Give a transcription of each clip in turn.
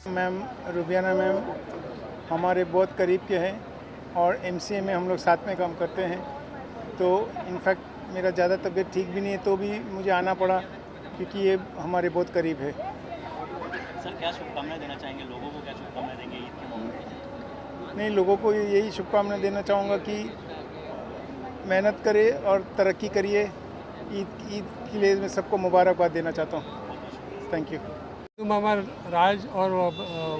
Ma'am रुबियाना ma'am हमारे बहुत करीब के हैं और एमसीए में हम लोग साथ में काम करते हैं। तो इनफैक्ट मेरा ज़्यादा तबीयत ठीक भी नहीं है तो भी मुझे आना पड़ा क्योंकि ये हमारे बहुत करीब है। सर क्या शुभकामनाएं देना चाहेंगे लोगों को, क्या शुभकामनाएं देंगे ईद के मौके पर? नहीं, लोगों को यही शुभकामनाएं देना चाहूँगा कि मेहनत करे और तरक्की करिए। ईद के लिए मैं सबको मुबारकबाद देना चाहता हूँ। Thank you. मामा राज और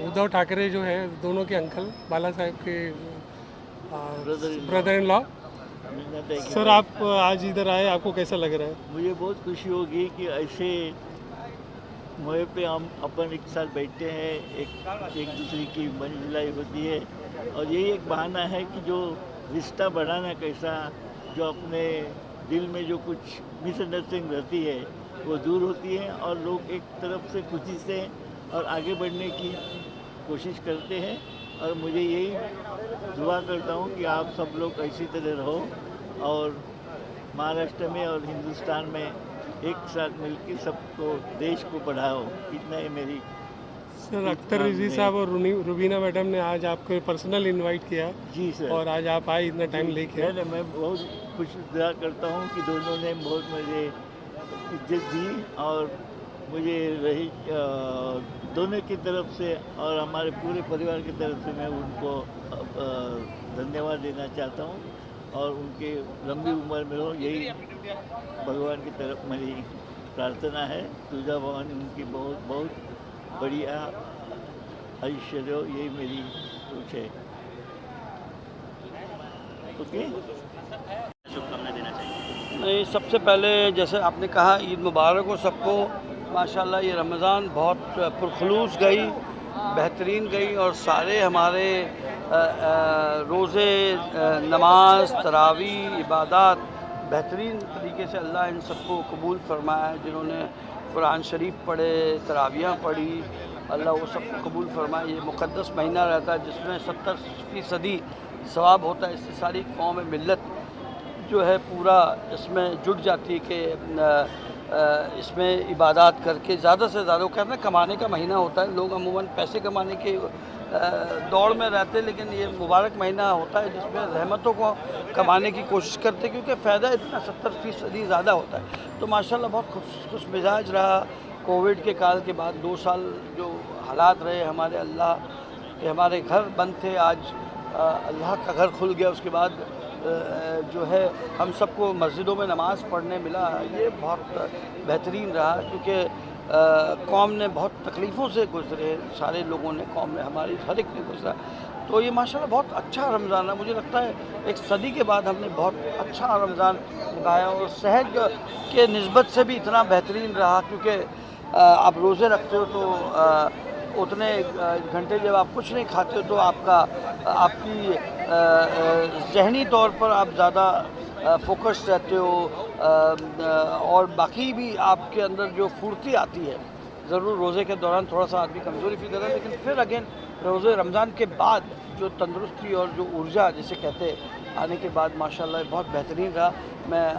उद्धव ठाकरे जो है दोनों के अंकल, बाला साहेब के ब्रदर इन लॉ। सर आप आज इधर आए, आपको कैसा लग रहा है? मुझे बहुत खुशी होगी कि ऐसे मौके पे हम अपन एक साथ बैठते हैं, एक दूसरे की मंजिलाई होती है और यही एक बहाना है कि जो रिश्ता बढ़ाना कैसा, जो अपने दिल में जो कुछ मिसअंडरस्टैंडिंग रहती है वो दूर होती है और लोग एक तरफ से खुशी से और आगे बढ़ने की कोशिश करते हैं। और मुझे यही दुआ करता हूँ कि आप सब लोग ऐसी तरह रहो और महाराष्ट्र में और हिंदुस्तान में एक साथ मिलकर सबको देश को बढ़ाओ। इतना ही मेरी। सर अख्तर रिजवी साहब और रुबीना मैडम ने आज आपको पर्सनल इनवाइट किया। जी सर। और आज आप आए इतना टाइम लेके। मैं बहुत खुश करता हूँ कि दोनों ने बहुत मुझे इज्जत दी और मुझे रही दोनों की तरफ से और हमारे पूरे परिवार की तरफ से मैं उनको धन्यवाद देना चाहता हूँ और उनके लंबी उम्र में हो, यही भगवान की तरफ मेरी प्रार्थना है। तुझा भगवान उनकी बहुत बहुत बढ़िया आयुष्य दो, यही मेरी सोच है। ओके, शुभकामनाएं देना चाहिए? नहीं, सबसे पहले जैसे आपने कहा ईद मुबारक हो सबको। माशाल्लाह ये रमज़ान बहुत पुरखलूस गई, बेहतरीन गई और सारे हमारे रोज़े, नमाज, तरावी, इबादत बेहतरीन तरीके से अल्लाह इन सबको कबूल फरमाया। जिन्होंने कुरान शरीफ पढ़े, तरावियाँ पढ़ी, अल्लाह वो सबको कबूल फरमाए। ये मुक़द्दस महीना रहता है जिसमें 70% सवाब होता है। इससे सारी कौम मिल्लत जो है पूरा इसमें जुट जाती है कि इसमें इबादत करके ज़्यादा से ज़्यादा, वो कहते हैं कमाने का महीना होता है, लोग अमूमन पैसे कमाने के दौड़ में रहते हैं, लेकिन ये मुबारक महीना होता है जिसमें रहमतों को कमाने की कोशिश करते हैं क्योंकि फ़ायदा इतना 70% ज़्यादा होता है। तो माशाल्लाह बहुत खुश मिजाज रहा। कोविड के काल के बाद 2 साल जो हालात रहे हमारे, अल्लाह के हमारे घर बंद थे, आज अल्लाह का घर खुल गया। उसके बाद जो है हम सबको मस्जिदों में नमाज़ पढ़ने मिला, ये बहुत बेहतरीन रहा क्योंकि कौम ने बहुत तकलीफ़ों से गुज़रे, सारे लोगों ने, कौम ने, हमारी हर एक ने गुज़रा। तो ये माशाल्लाह बहुत अच्छा रमज़ान है। मुझे लगता है एक सदी के बाद हमने बहुत अच्छा रमज़ान निभाया और सहज के निस्बत से भी इतना बेहतरीन रहा क्योंकि आप रोज़े रखते हो तो उतने घंटे जब आप कुछ नहीं खाते हो तो आपकी ज़हनी तौर पर आप ज़्यादा फोकस रहते हो और बाकी भी आपके अंदर जो फुर्ती आती है। ज़रूर रोज़े के दौरान थोड़ा सा आदमी कमज़ोरी फील करता है, लेकिन फिर अगेन रोज़े रमज़ान के बाद जो तंदुरुस्ती और जो ऊर्जा जिसे कहते हैं आने के बाद माशाल्लाह बहुत बेहतरीन रहा।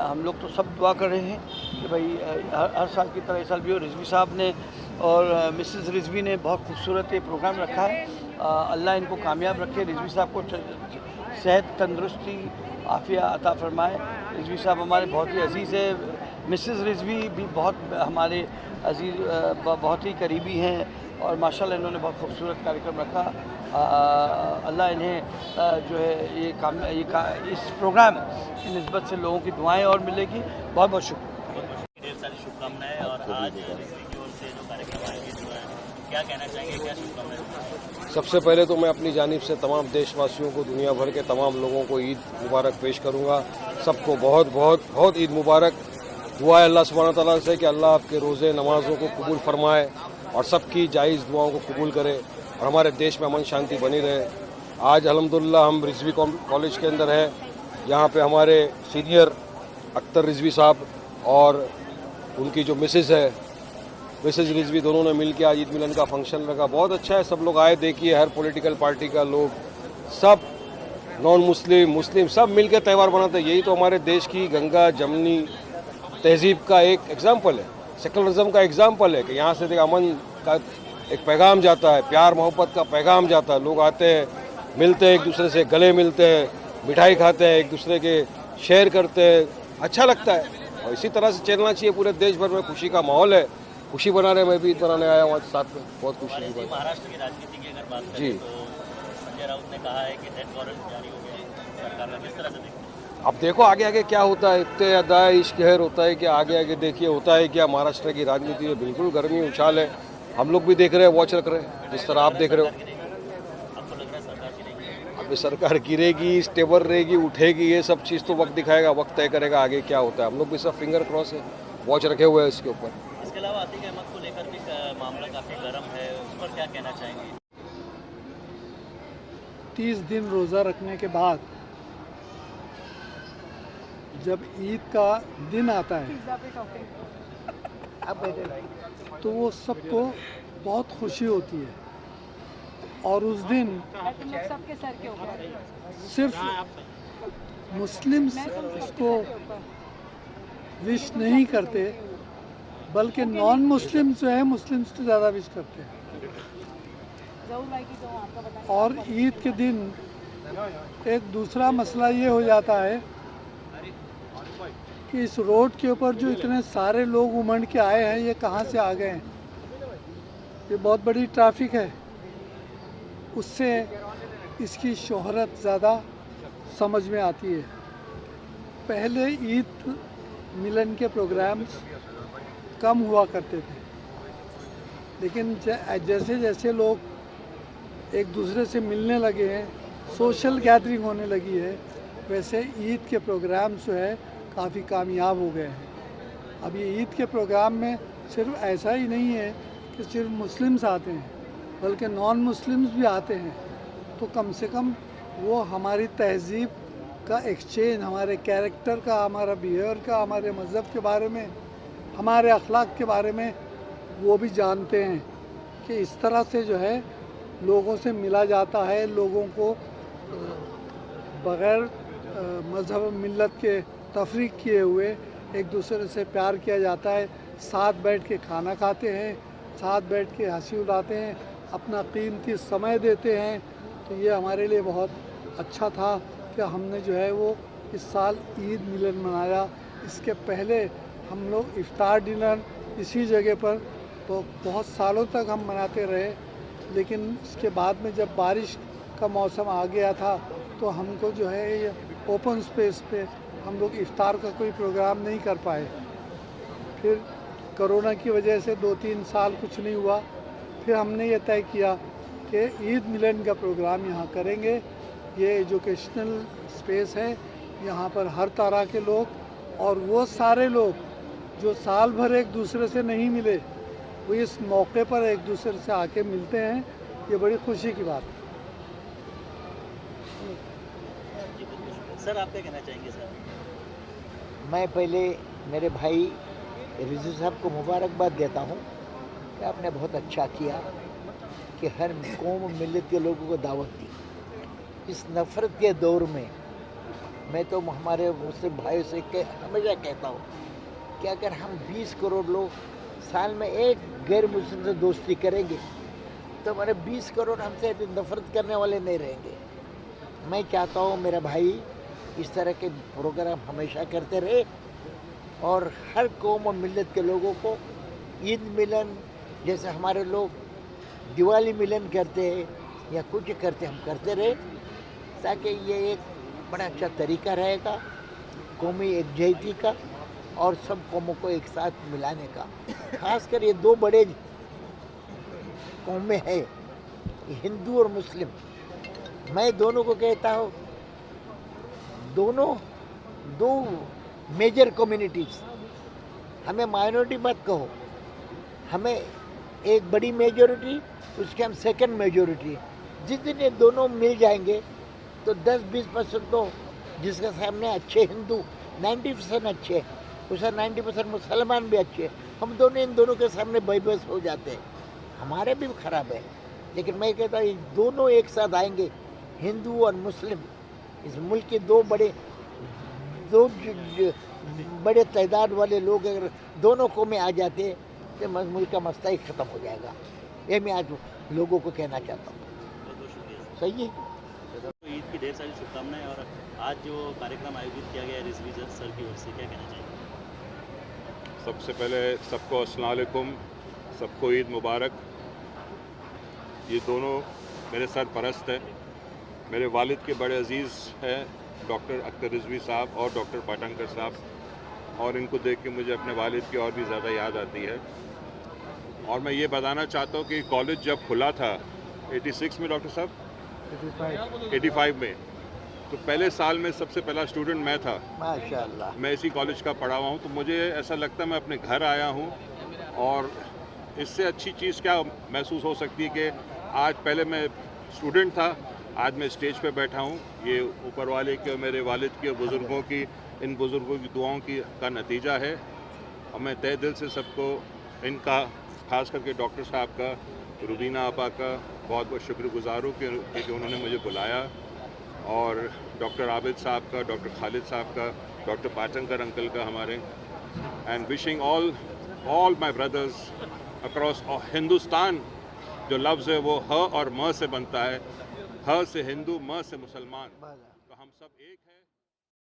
हम लोग तो सब दुआ कर रहे हैं कि भाई हर साल की तरह इस साल भी हो। रिजवी साहब ने और मिसेस रिजवी ने बहुत खूबसूरत ये प्रोग्राम रखा है। अल्लाह इनको कामयाब रखे, रिजवी साहब को सेहत, तंदुरुस्ती, आफिया अता फरमाए। रिजवी साहब हमारे बहुत ही अजीज़ है, मिसेस रिजवी भी बहुत हमारे अजीज़, बहुत ही करीबी हैं और माशाल्लाह इन्होंने बहुत खूबसूरत कार्यक्रम रखा। अल्लाह इन्हें जो है इस प्रोग्राम की निस्बत से लोगों की दुआएं और मिलेगी। बहुत बहुत शुक्रिया। ढेर सारी शुभकामनाएं। और आज रिजवी की ओर से जो कार्यक्रम आयोजित हुआ है, क्या कहना चाहेंगे, क्या शुभकामनाएं? सबसे पहले तो मैं अपनी जानिब से तमाम देशवासियों को, दुनिया भर के तमाम लोगों को ईद मुबारक पेश करूंगा। सबको बहुत बहुत बहुत ईद मुबारक। दुआ है अल्लाह सुब्हानहू तआला से कि अल्लाह आपके रोज़े, नमाज़ों को कबूल फरमाए और सबकी जायज़ दुआओं को कबूल करे और हमारे देश में अमन शांति बनी रहे। आज अल्हम्दुलिल्लाह हम रिजवी कॉलेज के अंदर हैं। यहाँ पे हमारे सीनियर अख्तर रिजवी साहब और उनकी जो मिसेज़ है, मिसेज़ रिजवी, दोनों ने मिलकर आज ईद मिलन का फंक्शन रखा। बहुत अच्छा है, सब लोग आए। देखिए हर पॉलिटिकल पार्टी का लोग, सब नॉन मुस्लिम, मुस्लिम सब मिलकर त्यौहार मनाते हैं। यही तो हमारे देश की गंगा जमनी तहजीब का एक एग्जाम्पल है, सेकुलरिज्म का एग्जाम्पल है कि यहाँ से अमन का एक पैगाम जाता है, प्यार मोहब्बत का पैगाम जाता है। लोग आते हैं, मिलते हैं, एक दूसरे से गले मिलते हैं, मिठाई खाते हैं, एक दूसरे के शेयर करते हैं, अच्छा लगता है। और इसी तरह से चलना चाहिए। पूरे देश भर में खुशी का माहौल है, खुशी बनाने मैं भी ईद बनाने आया हूँ आज साथ में, बहुत खुशी की बात। महाराष्ट्र की राजनीति की अगर बात करें जी। तो संजय राउत ने कहा है कि डेथ वारंट जारी हो गया है सरकार का, किस तरह से देखते हैं? अब देखो आगे आगे क्या होता है। इतने अदा इश्क कहर होता है कि आगे आगे देखिए होता है क्या। महाराष्ट्र की राजनीति में बिल्कुल गर्मी उछाल है, हम लोग भी देख रहे हैं, वॉच रख रहे हैं, जिस तरह आप देख रहे हो। आपको लग रहा है सरकार गिरेगी? अब सरकार गिरेगी, स्टेबल रहेगी, उठेगी, ये सब चीज़ तो वक्त दिखाएगा, वक्त तय करेगा आगे क्या होता है। हम लोग भी सब फिंगर क्रॉस है, वॉच रखे हुए हैं इसके ऊपर। इसके अलावा अतीक अहमद को लेकर भी मामला काफ़ी गर्म है, उस पर क्या कहना चाहेंगे? 30 दिन रोज़ा रखने के बाद जब ईद का दिन आता है तो वो सबको बहुत खुशी होती है। और उस दिन सिर्फ मुस्लिम्स इसको विश नहीं करते, बल्कि नॉन मुस्लिम्स जो है मुस्लिम्स से ज़्यादा विश करते हैं। और ईद के दिन एक दूसरा मसला ये हो जाता है कि इस रोड के ऊपर जो इतने सारे लोग उमड़ के आए हैं, ये कहाँ से आ गए हैं। ये बहुत बड़ी ट्रैफिक है, उससे इसकी शोहरत ज़्यादा समझ में आती है। पहले ईद मिलन के प्रोग्राम्स कम हुआ करते थे, लेकिन जैसे जैसे लोग एक दूसरे से मिलने लगे हैं, सोशल गैदरिंग होने लगी है, वैसे ईद के प्रोग्राम्स जो है काफ़ी कामयाब हो गए हैं। अब ये ईद के प्रोग्राम में सिर्फ ऐसा ही नहीं है कि सिर्फ मुस्लिम्स आते हैं, बल्कि नॉन मुस्लिम्स भी आते हैं। तो कम से कम वो हमारी तहज़ीब का एक्सचेंज, हमारे कैरेक्टर का, हमारा बिहेवियर का, हमारे मज़हब के बारे में, हमारे अखलाक के बारे में वो भी जानते हैं कि इस तरह से जो है लोगों से मिला जाता है, लोगों को बग़ैर मज़हब मिल्लत के तफरीक किए हुए एक दूसरे से प्यार किया जाता है। साथ बैठ के खाना खाते हैं, साथ बैठ के हंसी उड़ाते हैं, अपना कीमती समय देते हैं। तो ये हमारे लिए बहुत अच्छा था कि हमने जो है वो इस साल ईद मिलन मनाया। इसके पहले हम लोग इफ्तार डिनर इसी जगह पर तो बहुत सालों तक हम मनाते रहे, लेकिन इसके बाद में जब बारिश का मौसम आ गया था तो हमको जो है ये ओपन स्पेस पे हम लोग इफ्तार का कोई प्रोग्राम नहीं कर पाए। फिर कोरोना की वजह से 2-3 साल कुछ नहीं हुआ। फिर हमने ये तय किया कि ईद मिलन का प्रोग्राम यहाँ करेंगे। ये एजुकेशनल स्पेस है, यहाँ पर हर तरह के लोग और वो सारे लोग जो साल भर एक दूसरे से नहीं मिले, वो इस मौके पर एक दूसरे से आके मिलते हैं। ये बड़ी खुशी की बात है। सर आप क्या कहना चाहेंगे? सर मैं पहले मेरे भाई रिजू साहब को मुबारकबाद देता हूँ कि आपने बहुत अच्छा किया कि हर कौम मिलत के लोगों को दावत दी। इस नफ़रत के दौर में मैं तो हमारे मुस्लिम भाइयों से हमेशा कहता हूँ कि अगर हम 20 करोड़ लोग साल में एक गैर मुस्लिम से दोस्ती करेंगे तो हमारे 20 करोड़ हमसे नफ़रत करने वाले नहीं रहेंगे। मैं चाहता हूँ मेरा भाई इस तरह के प्रोग्राम हमेशा करते रहे और हर कौम और मिल्लत के लोगों को ईद मिलन जैसे हमारे लोग दिवाली मिलन करते हैं या कुछ करते हम करते रहे, ताकि ये एक बड़ा अच्छा तरीका रहेगा कौमी एकजुटता का और सब कौमों को एक साथ मिलाने का। खासकर ये दो बड़े कौमें हैं, हिंदू और मुस्लिम। मैं दोनों को कहता हूँ, दोनों दो मेजर कम्युनिटीज़, हमें माइनॉरिटी मत कहो, हमें एक बड़ी मेजॉरिटी, उसके हम सेकंड मेजॉरिटी। जिस दिन ये दोनों मिल जाएंगे तो 10-20% तो जिसके सामने अच्छे हिंदू 90% अच्छे, उसका 90% मुसलमान भी अच्छे, हम दोनों इन दोनों के सामने बेबस हो जाते हैं। हमारे भी खराब है, लेकिन मैं कहता हूँ दोनों एक साथ आएंगे, हिंदू और मुस्लिम। इस मुल्क के दो बड़े तादाद वाले लोग अगर दोनों को में आ जाते तो मुल्क का मसला ही ख़त्म हो जाएगा। ये मैं आज लोगों को कहना चाहता हूँ। बहुत बहुत शुक्रिया सही है। तो ईद की ढेर सारी शुभकामनाएं और आज जो कार्यक्रम आयोजित किया गया रिजवी सर की ओर से क्या कहना चाहिए? सबसे पहले सबको अस्सलाम वालेकुम, सबको ईद मुबारक। ये दोनों मेरे सरपरस्त हैं, मेरे वालिद के बड़े अजीज़ हैं डॉक्टर अख्तर रिजवी साहब और डॉक्टर पाटंकर साहब, और इनको देख के मुझे अपने वालिद की और भी ज़्यादा याद आती है। और मैं ये बताना चाहता हूँ कि कॉलेज जब खुला था 86 में डॉक्टर साहब 85 में, तो पहले साल में सबसे पहला स्टूडेंट मैं था। माशाल्लाह। मैं इसी कॉलेज का पढ़ा हुआ हूँ, तो मुझे ऐसा लगता है मैं अपने घर आया हूँ। और इससे अच्छी चीज़ क्या महसूस हो सकती है कि आज, पहले मैं स्टूडेंट था, आज मैं स्टेज पे बैठा हूँ। ये ऊपर वाले के और मेरे वालिद की और बुज़ुर्गों की, इन बुज़ुर्गों की दुआओं की का नतीजा है। और मैं तहे दिल से सबको, इनका खास करके डॉक्टर साहब का, रुबीना आपा का बहुत बहुत शुक्रगुजार हूँ कि उन्होंने मुझे बुलाया, और डॉक्टर आबिद साहब का, डॉक्टर खालिद साहब का, डॉक्टर पाटंकर अंकल का हमारे। And wishing all my brothers across Hindustan. जो लफ्ज़ है वो ह और म से बनता है, ह से हिंदू, म से मुसलमान, तो हम सब एक हैं।